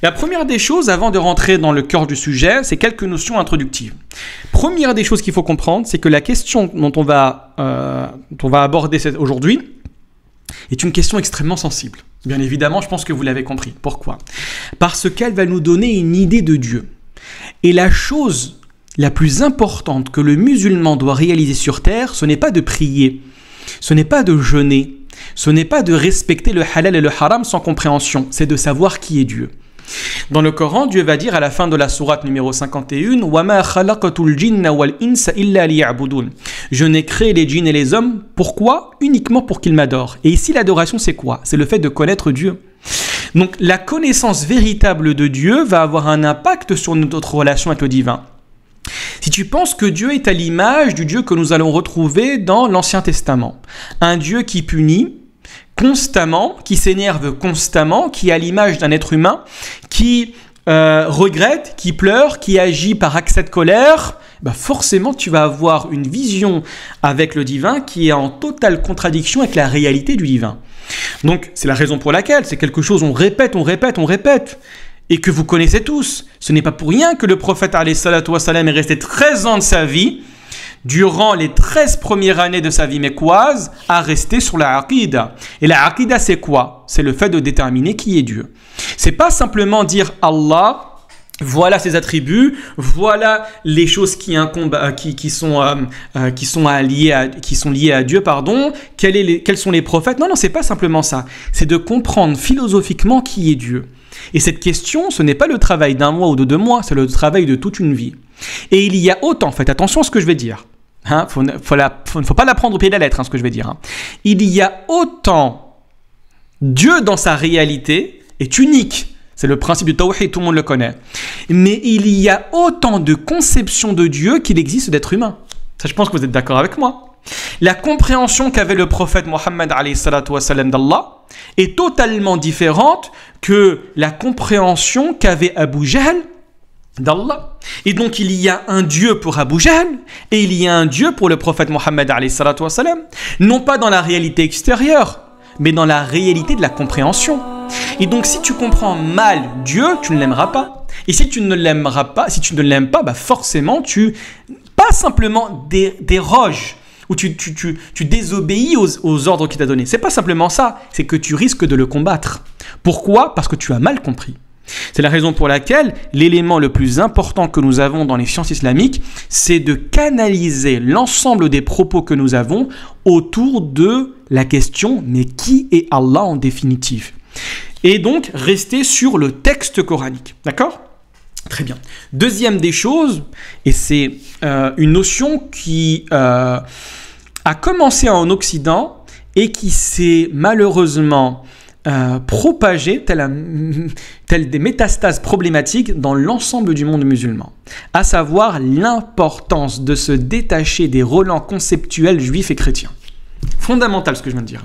La première des choses, avant de rentrer dans le cœur du sujet, c'est quelques notions introductives. Première des choses qu'il faut comprendre, c'est que la question dont on va aborder aujourd'hui est une question extrêmement sensible. Bien évidemment, je pense que vous l'avez compris. Pourquoi? Parce qu'elle va nous donner une idée de Dieu. Et la chose la plus importante que le musulman doit réaliser sur terre, ce n'est pas de prier, ce n'est pas de jeûner, ce n'est pas de respecter le halal et le haram sans compréhension, c'est de savoir qui est Dieu. Dans le Coran, Dieu va dire à la fin de la sourate numéro 51 « وَمَا خَلَقَتُ الْجِنَّ وَالْإِنسَ إِلَّا لِيَعْبُدُونَ » Je n'ai créé les djinns et les hommes, pourquoi? Uniquement pour qu'ils m'adorent. Et ici, l'adoration, c'est quoi? C'est le fait de connaître Dieu. Donc, la connaissance véritable de Dieu va avoir un impact sur notre relation avec le divin. Si tu penses que Dieu est à l'image du Dieu que nous allons retrouver dans l'Ancien Testament, un Dieu qui punit constamment, qui s'énerve constamment, qui est à l'image d'un être humain, qui regrette, qui pleure, qui agit par accès de colère, forcément tu vas avoir une vision avec le divin qui est en totale contradiction avec la réalité du divin. Donc c'est la raison pour laquelle c'est quelque chose on répète, et que vous connaissez tous. Ce n'est pas pour rien que le prophète alayhi salatu wa salam est resté 13 ans de sa vie, durant les 13 premières années de sa vie mécoise, à rester sur la aqida. Et la aqida, c'est quoi? C'est le fait de déterminer qui est Dieu. C'est pas simplement dire Allah, voilà ses attributs, voilà les choses qui sont liées à Dieu, quels sont les prophètes. Non, c'est pas simplement ça. C'est de comprendre philosophiquement qui est Dieu. Et cette question, ce n'est pas le travail d'un mois ou de 2 mois, c'est le travail de toute une vie. Et il y a autant, faites attention à ce que je vais dire. Ne faut pas la prendre au pied de la lettre, ce que je vais dire. Il y a autant Dieu dans sa réalité est unique. C'est le principe du tawhid, tout le monde le connaît. Mais il y a autant de conceptions de Dieu qu'il existe d'êtres humains. Ça, je pense que vous êtes d'accord avec moi. La compréhension qu'avait le prophète Mohammed alayhi salatu wa salam d'Allah est totalement différente que la compréhension qu'avait Abu Jahl d'Allah. Et donc il y a un Dieu pour Abu Jahl et il y a un Dieu pour le prophète Mohammed alayhi salatu wa salam, non pas dans la réalité extérieure, mais dans la réalité de la compréhension. Et donc si tu comprends mal Dieu, tu ne l'aimeras pas. Et si tu ne l'aimes pas, forcément tu pas simplement déroges ou tu désobéis aux ordres qu'il t'a donnés. C'est pas simplement ça, c'est que tu risques de le combattre. Pourquoi? Parce que tu as mal compris. C'est la raison pour laquelle l'élément le plus important que nous avons dans les sciences islamiques, c'est de canaliser l'ensemble des propos que nous avons autour de la question « mais qui est Allah en définitive ?» Et donc, rester sur le texte coranique. D'accord ? Très bien. Deuxième des choses, et c'est une notion qui a commencé en Occident et qui s'est malheureusement propagée telle des métastases problématiques dans l'ensemble du monde musulman, à savoir l'importance de se détacher des relents conceptuels juifs et chrétiens. Fondamental ce que je viens de dire.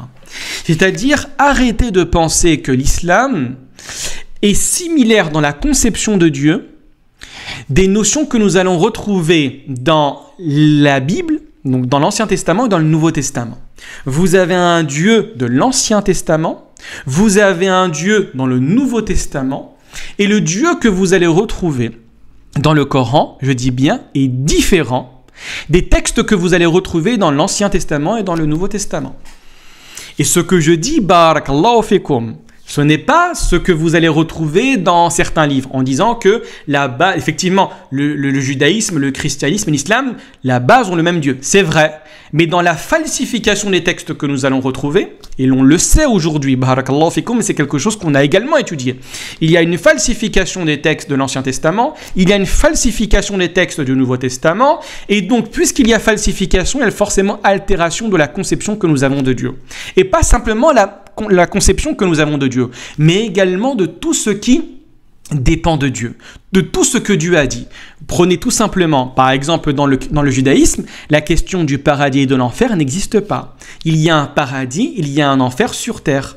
C'est-à-dire arrêter de penser que l'islam est similaire dans la conception de Dieu, des notions que nous allons retrouver dans la Bible, donc dans l'Ancien Testament et dans le Nouveau Testament. Vous avez un Dieu de l'Ancien Testament, vous avez un Dieu dans le Nouveau Testament, et le Dieu que vous allez retrouver dans le Coran, je dis bien, est différent des textes que vous allez retrouver dans l'Ancien Testament et dans le Nouveau Testament. Et ce que je dis, barakallahu fikum, ce n'est pas ce que vous allez retrouver dans certains livres, en disant que là-bas, effectivement, le judaïsme, le christianisme et l'islam, la base ont le même Dieu. C'est vrai, mais dans la falsification des textes que nous allons retrouver, et l'on le sait aujourd'hui, barakallahu fikum, mais c'est quelque chose qu'on a également étudié. Il y a une falsification des textes de l'Ancien Testament, il y a une falsification des textes du Nouveau Testament, et donc, puisqu'il y a falsification, il y a forcément altération de la conception que nous avons de Dieu. Et pas simplement la conception que nous avons de Dieu, mais également de tout ce qui dépend de Dieu, de tout ce que Dieu a dit. Prenez tout simplement, par exemple, dans le judaïsme, la question du paradis et de l'enfer n'existe pas. Il y a un paradis, il y a un enfer sur terre.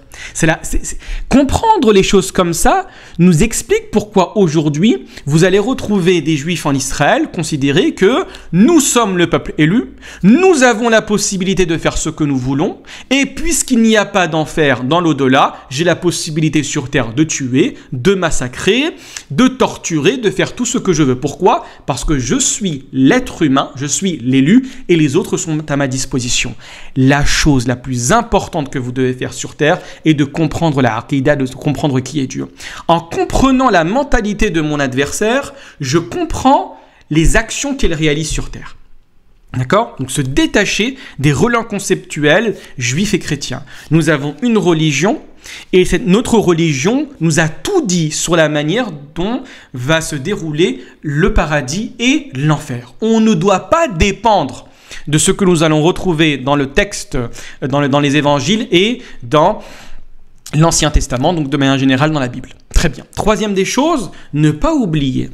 Comprendre les choses comme ça nous explique pourquoi aujourd'hui vous allez retrouver des juifs en Israël considérer que nous sommes le peuple élu, nous avons la possibilité de faire ce que nous voulons, et puisqu'il n'y a pas d'enfer dans l'au-delà, j'ai la possibilité sur terre de tuer, de massacrer, de torturer, de faire tout ce que je veux. Pourquoi ? Parce que je suis l'être humain, je suis l'élu et les autres sont à ma disposition. La chose la plus importante que vous devez faire sur terre est de comprendre la aqida, de comprendre qui est Dieu. En comprenant la mentalité de mon adversaire, je comprends les actions qu'il réalise sur terre. D'accord ? Donc se détacher des relents conceptuels juifs et chrétiens. Nous avons une religion et notre religion nous a tout dit sur la manière dont va se dérouler le paradis et l'enfer. On ne doit pas dépendre de ce que nous allons retrouver dans le texte, dans les évangiles et dans l'Ancien Testament, donc de manière générale dans la Bible. Très bien. Troisième des choses, ne pas oublier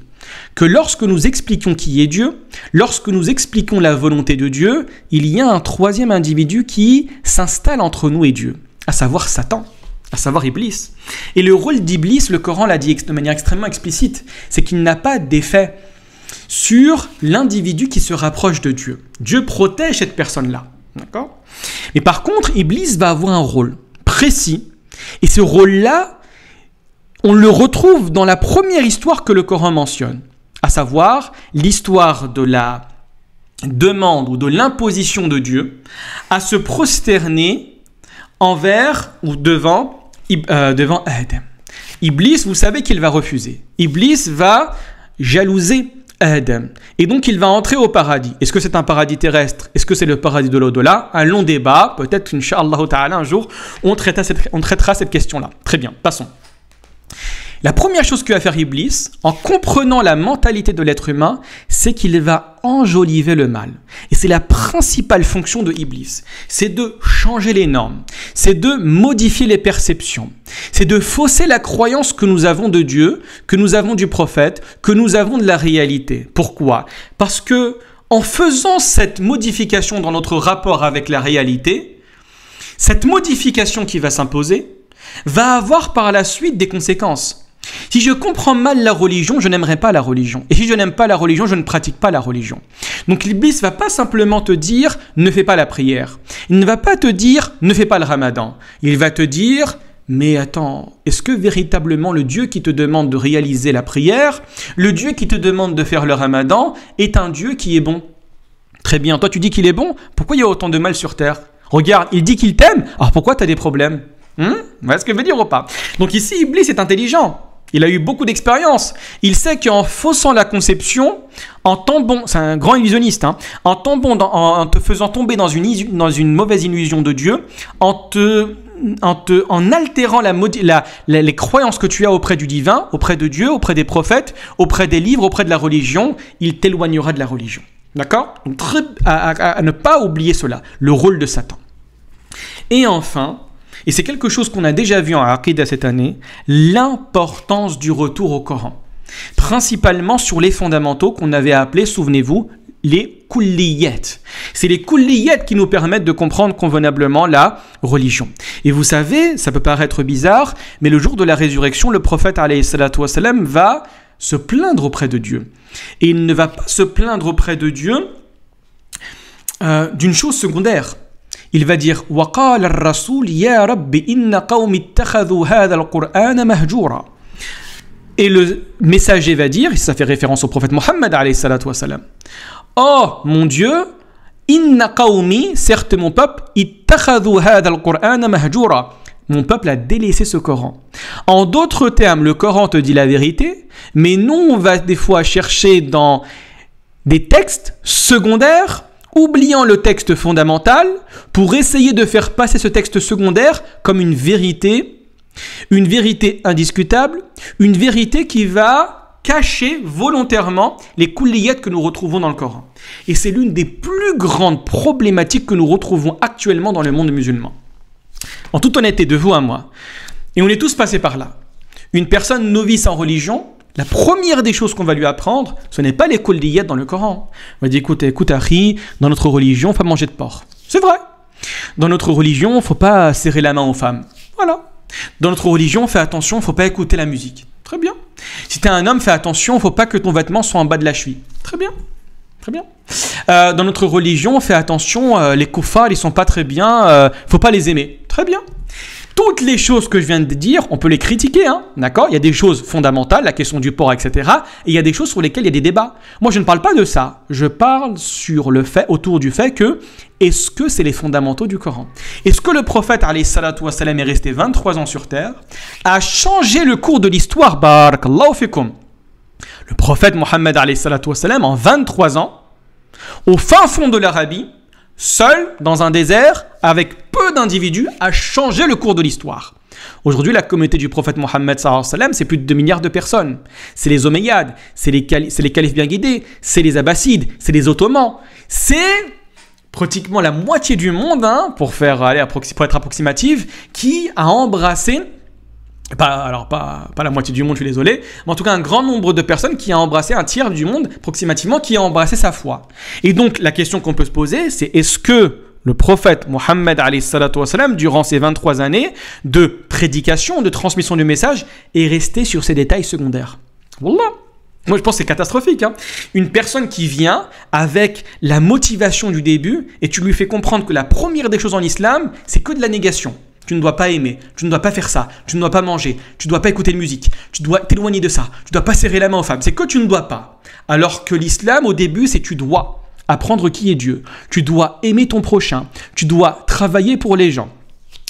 que lorsque nous expliquons qui est Dieu, lorsque nous expliquons la volonté de Dieu, il y a un troisième individu qui s'installe entre nous et Dieu, à savoir Satan, à savoir Iblis. Et le rôle d'Iblis, le Coran l'a dit de manière extrêmement explicite, c'est qu'il n'a pas d'effet sur l'individu qui se rapproche de Dieu. Dieu protège cette personne-là. D'accord ? Mais par contre, Iblis va avoir un rôle précis. Et ce rôle-là, on le retrouve dans la première histoire que le Coran mentionne, à savoir l'histoire de la demande ou de l'imposition de Dieu à se prosterner envers ou devant Adam. Iblis, vous savez qu'il va refuser. Iblis va jalouser Adam. Et donc il va entrer au paradis. Est-ce que c'est un paradis terrestre ? Est-ce que c'est le paradis de l'au-delà ? Un long débat. Peut-être, Inch'Allah ta'ala, un jour, on traitera cette question-là. Très bien, passons. La première chose que va faire Iblis, en comprenant la mentalité de l'être humain, c'est qu'il va enjoliver le mal. Et c'est la principale fonction de Iblis. C'est de changer les normes. C'est de modifier les perceptions. C'est de fausser la croyance que nous avons de Dieu, que nous avons du prophète, que nous avons de la réalité. Pourquoi ? Parce que en faisant cette modification dans notre rapport avec la réalité, cette modification qui va s'imposer va avoir par la suite des conséquences. Si je comprends mal la religion, je n'aimerai pas la religion. Et si je n'aime pas la religion, je ne pratique pas la religion. Donc l'Iblis ne va pas simplement te dire « ne fais pas la prière ». Il ne va pas te dire « ne fais pas le ramadan ». Il va te dire « mais attends, est-ce que véritablement le Dieu qui te demande de réaliser la prière, le Dieu qui te demande de faire le ramadan, est un Dieu qui est bon ?» Très bien, toi tu dis qu'il est bon, pourquoi il y a autant de mal sur terre ? Regarde, il dit qu'il t'aime, alors pourquoi tu as des problèmes ? Voilà ce que je veux dire ou pas ? Donc ici, Iblis est intelligent. Il a eu beaucoup d'expérience. Il sait qu'en faussant la conception, en tombant, c'est un grand illusionniste, en te faisant tomber dans une mauvaise illusion de Dieu, en altérant les croyances que tu as auprès du divin, auprès de Dieu, auprès des prophètes, auprès des livres, auprès de la religion, il t'éloignera de la religion. D'accord ? Donc à ne pas oublier cela, le rôle de Satan. Et enfin, et c'est quelque chose qu'on a déjà vu en Aqida cette année, l'importance du retour au Coran. Principalement sur les fondamentaux qu'on avait appelés, souvenez-vous, les kulliyat. C'est les kulliyat qui nous permettent de comprendre convenablement la religion. Et vous savez, ça peut paraître bizarre, mais le jour de la résurrection, le prophète alayhi salatu wassalam va se plaindre auprès de Dieu. Et il ne va pas se plaindre auprès de Dieu d'une chose secondaire. Il va dire « وَقَالَ الرَّسُولِ يَا رَبِّ إِنَّ قَوْمِ اتَّخَذُوا هَذَا الْقُرْآنَ مَهْجُورًا » Et le messager va dire, et ça fait référence au prophète Mohammed alayhi salatu wassalam, « Oh mon Dieu, inna qawmi, certes mon peuple, ittakhadhu hadha al-Qur'ana mahjura. Mon peuple a délaissé ce Coran. » En d'autres termes, le Coran te dit la vérité, mais nous on va des fois chercher dans des textes secondaires, oubliant le texte fondamental, pour essayer de faire passer ce texte secondaire comme une vérité indiscutable, une vérité qui va cacher volontairement les kulliyat que nous retrouvons dans le Coran. Et c'est l'une des plus grandes problématiques que nous retrouvons actuellement dans le monde musulman. En toute honnêteté, de vous à moi, et on est tous passés par là, une personne novice en religion, la première des choses qu'on va lui apprendre, ce n'est pas les kulliyat dans le Coran. On va dire, écoute, Harry, dans notre religion, il ne faut pas manger de porc. C'est vrai. Dans notre religion, il ne faut pas serrer la main aux femmes. Voilà. Dans notre religion, fais attention, il ne faut pas écouter la musique. Très bien. Si tu es un homme, fais attention, il ne faut pas que ton vêtement soit en bas de la cheville. Très bien. Très bien. Dans notre religion, fais attention, les koufars, ils ne sont pas très bien, il ne faut pas les aimer. Très bien. Toutes les choses que je viens de dire, on peut les critiquer, hein, d'accord? Il y a des choses fondamentales, la question du porc, etc. Et il y a des choses sur lesquelles il y a des débats. Moi, je ne parle pas de ça. Je parle sur le fait, autour du fait que, est-ce que c'est les fondamentaux du Coran? Est-ce que le prophète, alayhi salatu wa salam, est resté 23 ans sur terre, a changé le cours de l'histoire, barakallahu fikum? Le prophète Mohammed, alayhi salatu wa salam, en 23 ans, au fin fond de l'Arabie, seul, dans un désert, avec peu d'individus, a changé le cours de l'histoire. Aujourd'hui, la communauté du prophète Mohammed, c'est plus de 2 milliards de personnes. C'est les Omeyyades, c'est les califes bien guidés, c'est les Abbassides, c'est les Ottomans. C'est pratiquement la moitié du monde, hein, pour être approximative, qui a embrassé, pas la moitié du monde, je suis désolé, mais en tout cas un grand nombre de personnes qui a embrassé, un tiers du monde, approximativement, qui a embrassé sa foi. Et donc, la question qu'on peut se poser, c'est est-ce que le prophète Mohammed, alayhi salatu wa salam, durant ces 23 années de prédication, de transmission du message, est resté sur ces détails secondaires? Wallah. Moi, je pense que c'est catastrophique. Hein. Une personne qui vient avec la motivation du début et tu lui fais comprendre que la première des choses en islam, c'est que de la négation. Tu ne dois pas aimer, tu ne dois pas faire ça, tu ne dois pas manger, tu ne dois pas écouter de musique, tu dois t'éloigner de ça, tu ne dois pas serrer la main aux femmes. C'est que tu ne dois pas. Alors que l'islam, au début, c'est tu dois apprendre qui est Dieu. Tu dois aimer ton prochain. Tu dois travailler pour les gens.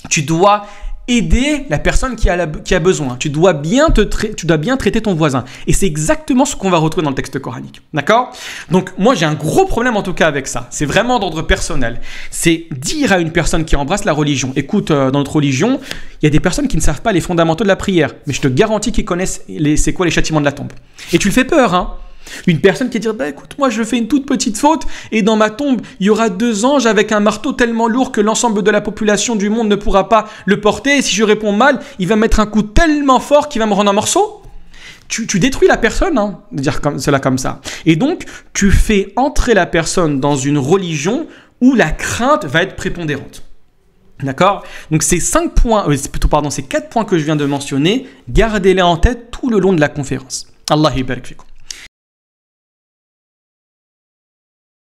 Tu dois aider la personne qui a besoin. Tu dois bien traiter ton voisin. Et c'est exactement ce qu'on va retrouver dans le texte coranique. D'accord? Donc, moi, j'ai un gros problème en tout cas avec ça. C'est vraiment d'ordre personnel. C'est dire à une personne qui embrasse la religion, écoute, dans notre religion, il y a des personnes qui ne savent pas les fondamentaux de la prière. Mais je te garantis qu'ils connaissent c'est quoi les châtiments de la tombe. Et tu le fais peur, hein? Une personne qui dit bah, écoute, moi je fais une toute petite faute et dans ma tombe il y aura 2 anges avec un marteau tellement lourd que l'ensemble de la population du monde ne pourra pas le porter, et si je réponds mal il va mettre un coup tellement fort qu'il va me rendre un morceau. Tu détruis la personne, hein, de dire cela comme ça. Et donc tu fais entrer la personne dans une religion où la crainte va être prépondérante. D'accord? Donc ces 4 points que je viens de mentionner, gardez-les en tête tout le long de la conférence. Allah y barik fikum.